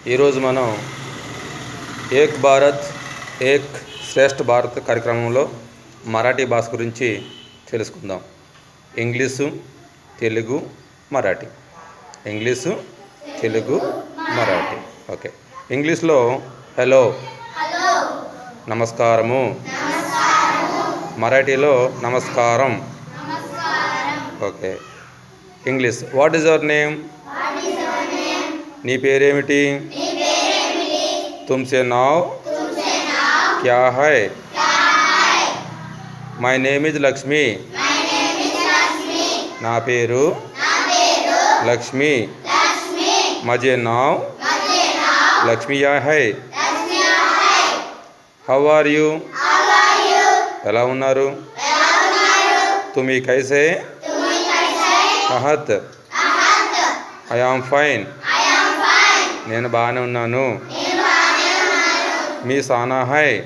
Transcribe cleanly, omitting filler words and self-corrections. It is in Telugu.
ఈరోజు మనం ఏక్ భారత్ ఏక్ శ్రేష్ఠ భారత్ కార్యక్రమంలో మరాఠీ భాష గురించి తెలుసుకుందాం. English, Telugu, Marathi. English, Telugu, Marathi. Okay. ఇంగ్లీష్లో హలో, నమస్కారము. మరాఠీలో నమస్కారం. Okay. English, what is your name? నీ పేరేమిటి? तुमसे नाव क्या है? My name is Lakshmi. నా పేరు లక్ష్మి. మజే నావ్ లక్ష్మియా హై. How are you? ఎలా ఉన్నారు? తుమి కైసే? అహత్. I am fine. నేను బాగానే ఉన్నాను. మీ సానా హై.